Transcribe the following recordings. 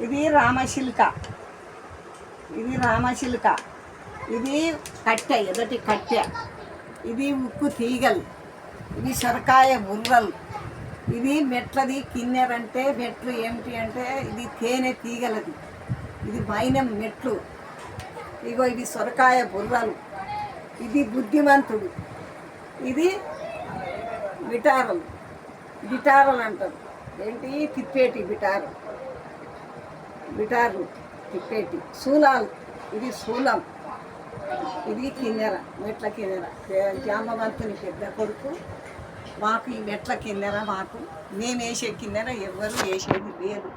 ఇది రామశిల్క, ఇది రామశిల్క, ఇది కట్టె, ఎదటి కట్టె, ఇది ఉక్కు తీగలు, ఇది సొరకాయ బుర్రలు, ఇది మెట్లది. కిన్నెరంటే మెట్లు ఏమిటి అంటే ఇది తేనె తీగలది, ఇది మైనం మెట్లు. ఇగో ఇది సొరకాయ బుర్రలు, ఇది బుద్ధిమంతుడు, ఇది బిటారలు, బిటారలు అంటారు. ఏంటి తిప్పేటి బిటారు, బిటారు తిప్పేటి. శూలాలు, ఇది శూలం, ఇది కిన్నెర, మెట్ల కిన్నెర. జాంబవంతుని పెద్ద కొడుకు. మాకు ఈ మెట్ల కిన్నెర, మాకు మేము వేసే కిన్నెర ఎవరు వేసేది లేదు.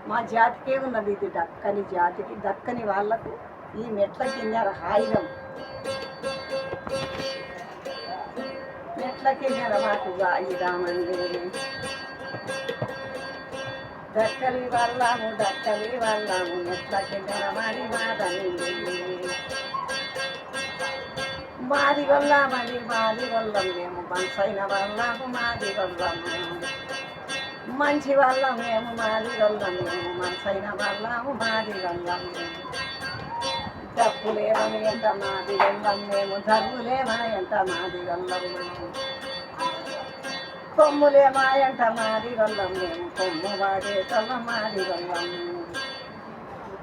మా జాతికే ఉన్నది ఇది, దక్కని జాతికి, దక్కని వాళ్లకు ఈ మెట్ల కిన్నెర హాయిరం. మెట్ల కిన్నెర మాకు ఆయుధమండి. దక్కలి వల్లము, దక్కలి వల్లము, మెట్ల కిన్నెర మాది మాదండి. మాది వల్లమని మాది వల్లం, మేము మనసైన వల్లము మాది వల్లము. మంచి వల్లం మేము మాది వల్లం, మేము మనసైన వల్లము మాది వల్లం. డప్పులేమని ఎంత మాది వల్లం, మేము దర్వులేమాయంట మాది వల్లం. కొమ్ములేమాయంట మాది వల్లం, మేము కొమ్ము వాడేటల్లం మాది వల్లం.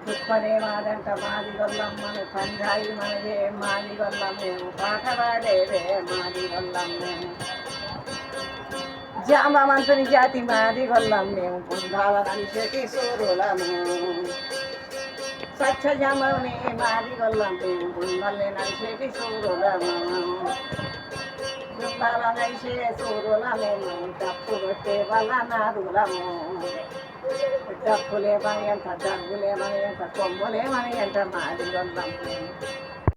తుప్పనే మాదంట మాది వల్లం, మన పంజాయి మనదే మాది వల్లం, మేము పాట పాడేదే మాది వల్లం. మేము జాంబవంతుని జాతి మాది వల్లం, మేము పొందాలని చెటి సూరులము. స్వచ్ఛ జాంబవని మాది వల్లం, మేము పొందలే నడిచేటి సూరులము. బృందాలనైసే సూరులమేము, తప్పు కొట్టే వల్ల నాదులము. డప్పులేమని ఎంత, దగ్గులేమని ఎంత, కొమ్ములేమని ఎంత మాది వల్లం.